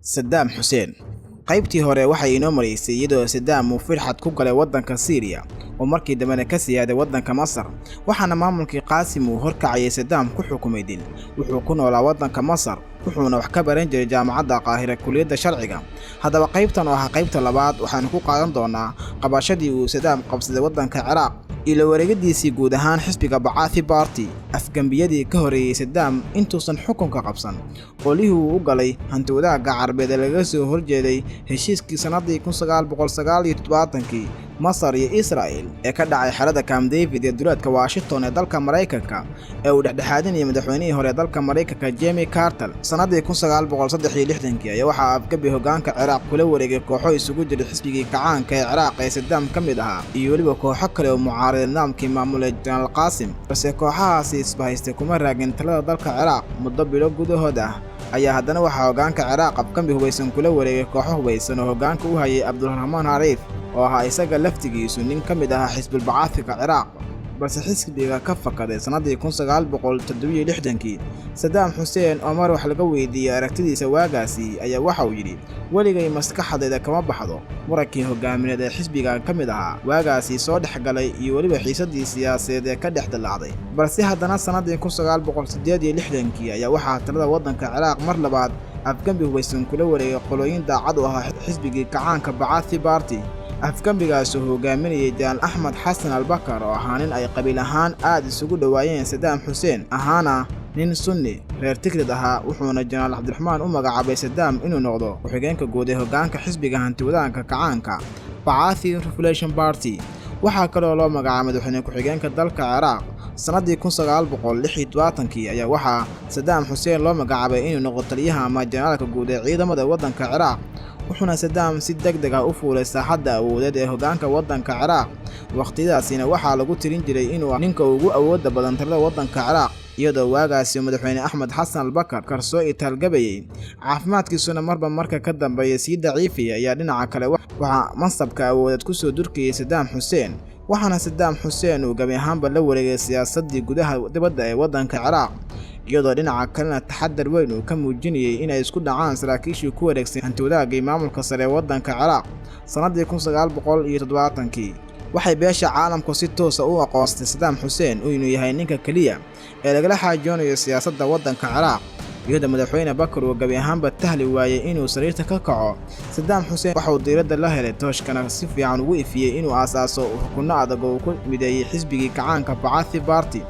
Saddam Hussein qaybtii hore waxay inoo mareysay iyadoo Saddam uu firxad ku galay waddanka Syria oo markii dambena ka siyaaday waddanka Masar waxaana maamulkii Qaasim uu horkacayay Saddam ku xukumay dil wuxuu ku noolaa waddanka Masar wuxuuna wax ka baran jiray jaamacadda Qaahira kulliyadda sharciga haddaba qaybtan oo ah qaybta labaad waxaanu ku qaadan doonaa qabashadii uu Saddam qabsaday waddanka Ciraaq ila wareegadiisii guud ahaan xisbiga Ba'athi Party afgambiyadii ka horeeyay Saddam intuusan xukunka qabsan qolihii uu u galay hanti wadaagga Carbeed laga soo horjeeday heshiiskii sanadii 1979 Masar iyo Israel ee ka dhacay xerada Camp David ee duleedka Washington ee dalka Mareykanka ee uu dhexdhexaadinayay madaxweynihii hore dalka Mareykanka Jimmy Carter sanadii 1963 ayaa waxaa afgabi hoggaanka Ciraaq kula wareegay kooxo isugu jiray xisbigii kacaanka ee Ciraaq ee Saddam ka mid ahaa iyo waliba kooxo kale oo mucaarad nidaamkii maamulay General Qaasim balse kooxahaasi isbahaystay kuma raagin talada dalka Ciraaq muddo bilo gudahood ah ayaa haddana waxaa hoggaanka Ciraaq afgambi hubaysan kula wareegay kooxo hubaysan oo hoggaanka u hayay Abdulrahmaan Hariif oo ahaa isaga laftigiisu nin ka mid ah xisbul Ba'aathiga Ciraaq balse xisbiga ka fakaday sanadii 1967 Saddam Hussein oo mar wax laga weydiiyay aragtidiisa waagaasi ayaa waxa uu yiri waligay maskaxdayda kama baxdo murakii hogaamineed ee xisbiga ka mid ahaa waagaasi soo dhaxgalay iyo waliba xiisadii siyaasadeed ee ka dhexdalacday balse haddana sanadii 1968 ayaa waxaa talada waddanka Ciraaq mar labaad afgambi hubaysan kula wareegay qolooyin daacad u ahaa xisbigii kacaanka Ba'athi Party afgambigaas oo hogaaminayay Jaan Axmed Xasan al-Bakar oo ahaa nin ay qabiil ahaan aad isugu dhawaayeen Saddam Hussein ahaana nin Sunni reer Tikrid ahaa wuxuuna Janaal Cabdiraxmaan u magacaabay Saddam inuu noqdo ku-xigeenka guud ee hoggaanka xisbiga hanti wadaagga kacaanka Ba'athi Revolution Party waxaa kaloo loo magacaabay madaxweyne ku-xigeenka dalka Ciraaq sanadii 1976 ayaa waxaa Saddam Hussein loo magacaabay inuu noqdo taliyaha ama janaalka guud ee ciidamada waddanka Ciraaq wuxuuna Saddam si degdeg ah u fuulay saaxadda awoodeed ee hoggaanka waddanka Ciraaq waqtidaasina waxaa lagu tirin jiray inuu ninka ugu awoodda badan talada waddanka Ciraaq iyadoo waagaasi madaxweyne Axmed Xasan al-Bakar karsoo itaalgabayay caafimaadkiisuna marka ka dambeeyay si daciifay ayaa dhinaca kale waxaa mansabka awoodeed ku soo durkiyay Saddam Hussein waxaana Saddam Hussein uu gabi ahaanba la wareegay siyaasadii gudaha dibadda ee waddanka Ciraaq iyadoo dhinaca kalena taxadar weyn uu ka muujinayay inay isku dhacaan saraakiishii ku wareegsan hanti wadaagga maamulka sare ee waddanka Ciraaq sanadii 1970 waxay beesha caalamku si toos ah u aqoonsatay Saddam Hussein inuu yahay ninka kaliya ee lagala xaajoonayo siyaasadda waddanka Ciraaq iyadoo madaxweyne Bakar uu gabi ahaanba tahli waayay inuu sariirta ka kaco Saddam Hussein waxa uu diiradda la helay tooshkana si fiican ugu ifiyay inuu aasaaso xukunno adag oo ku mideeyay xisbigii kacaanka Ba'athi Party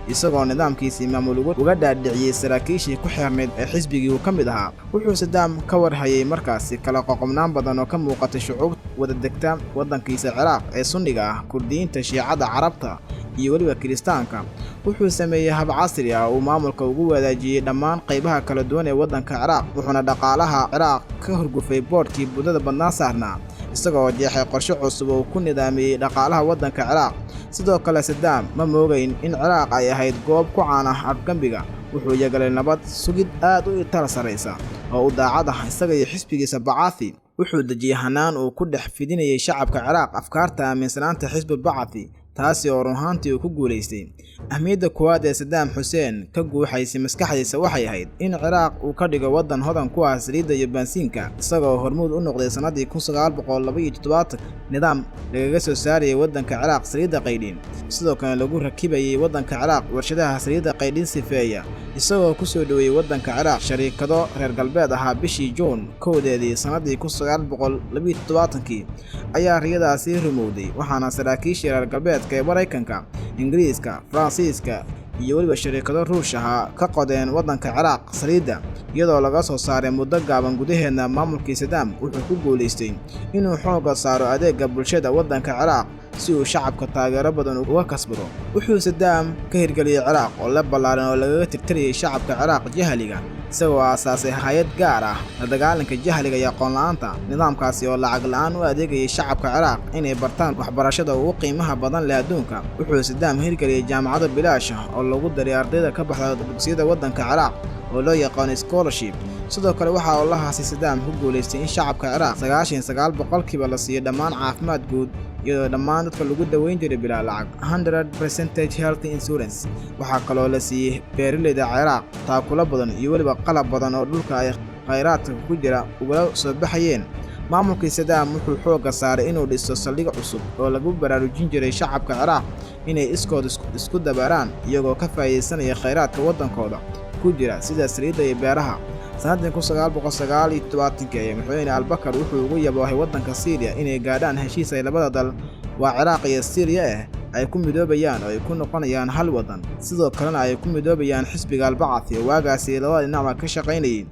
isagoo nidaamkiisii maamul uga dhaadhiciyay saraakiishii ku xirneed ee xisbigii uu ka mid ahaa wuxuu Saddam ka warhayay markaasi kala qoqobnaan badan oo ka muuqatay shucuub wada degta waddankiisa Ciraaq ee Sunniga ah Kurdiyiinta Shiicada Carabta iyo waliba Kiristaanka wuxuu sameeyay hab casri ah oo maamulka ugu wadaajiyay dhammaan qaybaha kala duwan ee waddanka Ciraaq wuxuuna dhaqaalaha Ciraaq ka horgufay boodhkii budada badnaa saarnaa isagoo jeexay qorshe cusub oo ku nidaamiyay dhaqaalaha waddanka Ciraaq sidoo kale Saddam ma moogayn in Ciraaq ay ahayd goob ku caan ah afgambiga wuxuu yagalay nabad sugid aad u itar sareysa oo u daacad ah isaga iyo xisbigiisa Ba'athi wuxuu dejiyay hanaan uu ku dhex fidinayay shacabka Ciraaq afkaarta aaminsanaanta xisbi Ba'athi taasi oo ruuxaantii uu ku guuleystay ahmiyadda koowaad ee Saddam Hussein ka guuxaysay maskaxdiisa waxay ahayd in Ciraaq uu ka dhigo waddan hodan ku ah saliidda iyo baansiinka isagoo hormuud u noqday sanadii 1972 nidaam lagaga soo saarayay waddanka Ciraaq saliidda qaydhin sidoo kale lagu rakibayay waddanka Ciraaq warshadaha saliidda qaydhin sifeeya isagoo ku soo dhaweeyay waddanka Ciraaq shariikado reer galbeed ahaa bishii Juun kowdeedii sanadii 1972 ayaa riyadaasi rumowday waxaana saraakiishii reer galbeed ee Mareykanka Ingiriiska Faransiiska iyo waliba shirkado Ruush ah ka qodeen waddanka Ciraaq saliidda iyadoo laga soo saaray muddo gaaban gudaheedna maamulkii Saddam wuxuu ku guuleystay inuu xoogga saaro adeegga bulshada waddanka Ciraaq si uu shacabka taageero badan uga kasbado wuxuu Saddam ka hirgeliyay Ciraaq oo la ballaaran oo lagaga tirtiriyay shacabka Ciraaq jahliga isagoo aasaasay hay'ad gaar ah la dagaalanka jahliga iyo aqoon la'aanta nidaamkaasi oo lacag la'aan u adeegayay shacabka Ciraaq inay bartaan waxbarashada ugu qiimaha badan leh adduunka wuxuu Saddam hirgeliyay jaamacado bilaash ah oo lagu daray ardayda ka baxda dugsiyada waddanka Ciraaq oo loo yaqaan scholarship sidoo kale waxa uu lahaasi Saddam ku guuleystay in shacabka Ciraaq 99% la siiyo dhammaan caafimaad guud iyadoo dhammaan dadka lagu daweyn jiray bilaa lacag 100% health insurance waxaa kaloo la siiyay beeraleyda Ciraaq taakula badan iyo waliba qalab badan oo dhulka ay khayraadka ku jira ugala soo baxayeen. Maamulkii Saddam wuxuu xoogga saaray inuu dhiso saldhig cusub oo lagu baraarujin jiray shacabka Ciraaq inay iskood isku dabaraan iyagoo ka faa'iideysanaya khayraadka waddankooda ku jira sida saliidda iyo beeraha. Sanadii 1979 madaxweyne Al-Bakr wuxuu ugu yaboohay waddanka Syria inay gaadhaan heshiis ay labada dal waa Ciraaq iyo Syria ay ku midoobayaan oo ay ku noqonayaan hal waddan, sidoo kalena ay ku midoobayaan xisbiga Al-Bacthi oo waagaasi labada dhinac ka shaqaynayay.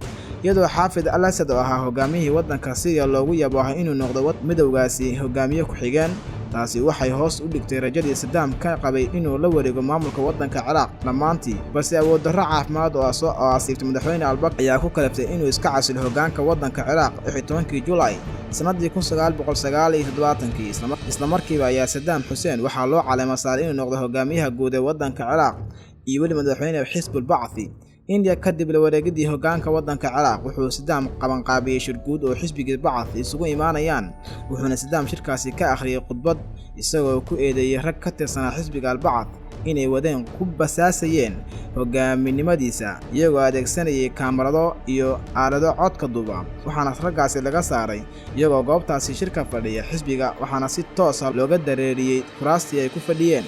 iyadoo Xaafid al-Asad oo ahaa hogaamiyihii waddanka Syria loogu yaboohay inuu noqdo midowgaasi hogaamiye ku xigeen. taasi waxay hoos u dhigtay rajadii Saddam ka qabay inuu la wareego maamulka waddanka Ciraaq dhammaantii, balse awood darro caafimaad oo asiibtay madaxweyne Al-Bakr ayaa ku kalabtay inuu iska casilo hoggaanka waddanka Ciraaq 11 July sanadii 1979. isla markiiba ayaa Saddam Hussein waxaa loo caleema saaray inuu noqdo hogaamiyaha guud ee waddanka Ciraaq iyo weli madaxweyne xisbul Bacthi. India kadib la wareegidii hoggaanka waddanka Ciraaq wuxuu Saddam qabanqaabiyay shir guud oo xisbiga Bacthi isugu imaanayaan, wuxuuna Saddam shirkaasi ka akhriyay khudbad isagoo ku eedeeyay rag ka tirsanaa xisbiga Al-Bacth inay wadeen ku basaasayeen hogaaminimadiisa iyagoo adeegsanayay kaamarado iyo aalado codka duuba. waxaana raggaasi laga saaray iyagoo goobtaasi shirka fadhiya xisbiga, waxaana si toos ah looga dareeriyay kuraastii ay ku fadhiyeen.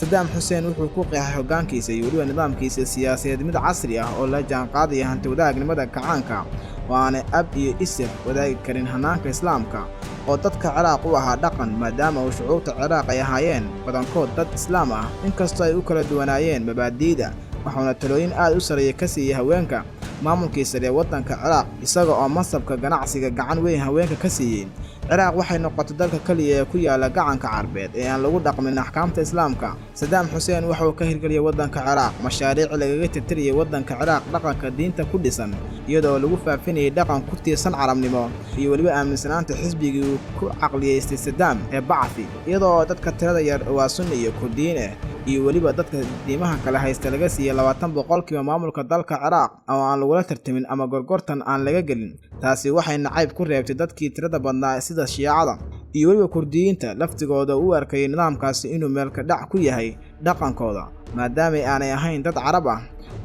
Saddam Hussein wuxuu ku qeexay hoggaankiisa iyo weliba nidaamkiisa siyaasadeed mid casri ah oo la jaanqaadaya hanti wadaagnimada kacaanka oo aanay ab iyo isir wadaagi karin hanaanka islaamka oo dadka Ciraaq u ahaa dhaqan, maadaama uu shucuubta Ciraaq ay ahaayeen badankood dad islaam ah inkastoo ay u kala duwanaayeen mabaadi'da. waxaana talooyin aad u sareeya ka siiyay haweenka maamulkii sare ee waddanka Ciraaq, isaga oo masabka ganacsiga gacan weyn haweenka ka siiyay. Ciraaq waxay noqotay dalka kaliya ee ku yaala gacanka Carbeed ee aan lagu dhaqmin axkaamta islaamka. Saddam Hussein wuxuu ka hirgeliyay waddanka Ciraaq mashaariic lagaga tirtiriyay waddanka Ciraaq dhaqanka diinta ku dhisan, iyadoo lagu faafinayay dhaqan ku tiirsan carabnimo iyo weliba aaminsanaanta xisbigii uu ku caqliyeystay Saddam ee Bacthi, iyadoo dadka tirada yar waa Sunni iyo Kurdiyiin iyo weliba dadka diimaha kala haysta laga siiyay 20% maamulka dalka Ciraaq oo aan lagula tartamin ama gorgortan aan laga gelin. taasi waxay nacayb ku reebtay dadkii tirada badnaa sida Shiicada iyo weliba Kurdiyiinta laftigooda u arkayay nidaamkaasi inuu meel ka dhac ku yahay dhaqankooda maadaama aanay ahayn dad Carab ah.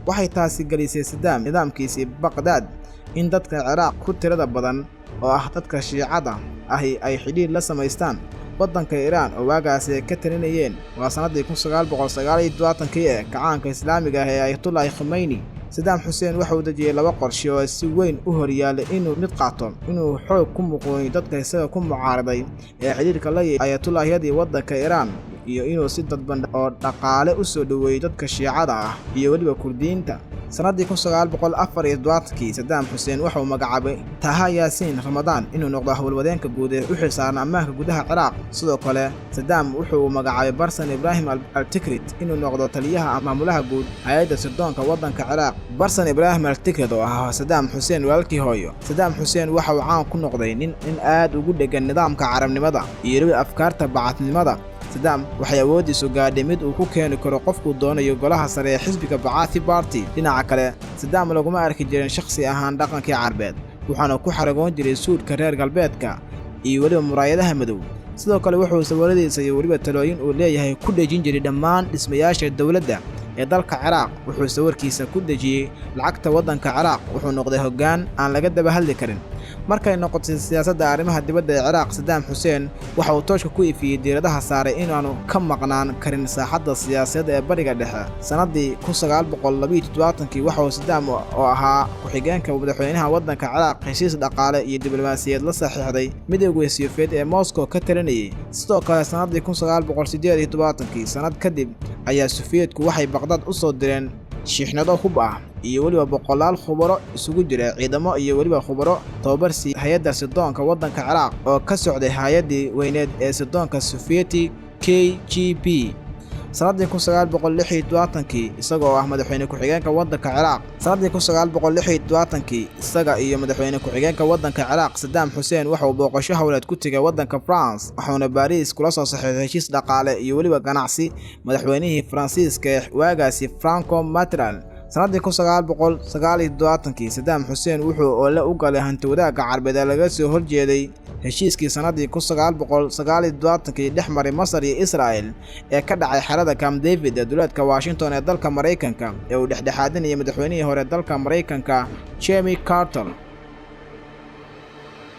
waxay taasi gelisay Saddam nidaamkiisii Baghdad in dadka Ciraaq ku tirada badan oo ah dadka Shiicada ahi ay xidhiidh la samaystaan waddanka Iiraan oo waagaasi ka talinayeen. waa sanadii 1979 ee kacaanka islaamiga ah ee Ayatollah Khomeini. Saddam Hussein waxa uu dejiyay laba qorshe oo si weyn u horyaalay inuu mid qaato inuu xoog ku muqooyo dadka isaga ku mucaaraday ee xidhiidhka la yeeshay Ayatollahyadii waddanka Iiraan iyo inuu si dadban oo dhaqaale u soo dhaweeyo dadka Shiicada ah iyo weliba Kurdiyiinta. sanadii 1974 Saddam Hussein waxa uu magacaabay Taha Yassin Ramadan inuu noqdo howlwadeenka guud ee u xilsaaran ammaanka gudaha Ciraaq. sidoo kale Saddam wuxuu magacaabay Barsan Ibrahim al-Tikrit inuu noqdo taliyaha maamulaha guud hay'adda sirdoonka waddanka Ciraaq. Barsan Ibrahim al-Tikrit oo ahaa Saddam Hussein walaalkii hooyo. Saddam Hussein waxa uu caan ku noqday nin aad ugu dhegan nidaamka carabnimada iyo afkaarta bacatnimada. Saddam waxay awoodiisu gaadhay mid uu ku keeni karo qofku doonayo golaha sare ee xisbiga Bacthi Party. dhinaca kale Saddam laguma arki jirin shakhsi ahaan dhaqankii Carbeed, waxaana ku xaragoon jiray suudka reer galbeedka iyo weliba muraayadaha madow. sidoo kale wuxuu sawiradiisa iyo weliba talooyin uu leeyahay ku dhejin jiray dhammaan dhismayaasha dawladda ee dalka Ciraaq. wuxuu sawirkiisa ku dejiyay lacagta waddanka Ciraaq, wuxuu noqday hoggaan aan laga daba hadli karin. markay noqotay siyaasadda arrimaha dibadda ee Ciraaq, Saddam Hussein waxa uu tooshka ku ifiyay diiradaha saaray inaanu ka maqnaan karin saaxadda siyaasadeed ee Bariga Dhexe. sanadii 1972 waxa uu Saddam oo ahaa ku-xigeenka madaxweynaha waddanka Ciraaq heshiis dhaqaale iyo diblomaasiyadeed la saxiixday midowga Soviet ee Moscow ka talinayay. sidoo kale sanadii 1978 sanad kadib ayaa Sovietku waxay Baghdad u soo direen shiixnado hub ah iyo weliba boqolaal khubaro isugu jira ciidamo iyo weliba khubaro tababarsi hay'adda sirdoonka waddanka Ciraaq oo ka socday hay'addii weyneed ee sirdoonka Sovieti KGB. sanadii 1976 isagoo ah madaxweyne ku-xigeenka waddanka Ciraaq. sanadii 1976 isaga iyo madaxweyne ku-xigeenka waddanka Ciraaq Saddam Hussein waxa uu booqasho hawleed ku tagay waddanka France, waxaana Paris kula soo saxiixday heshiis dhaqaale iyo weliba ganacsi madaxweynihii Faransiiska ee waagaasi Franco Mitterrand. sanadii 1979 Saddam Hussein wuxuu ole u galay hanti wadaagga Carbeed ee laga soo horjeeday heshiiskii sanadii 1979 dhex maray Masar iyo Israel ee ka dhacay xerada Camp David ee duleedka Washington ee dalka Mareykanka ee uu dhexdhexaadinayay madaxweynihii hore dalka Mareykanka Jimmy Carter.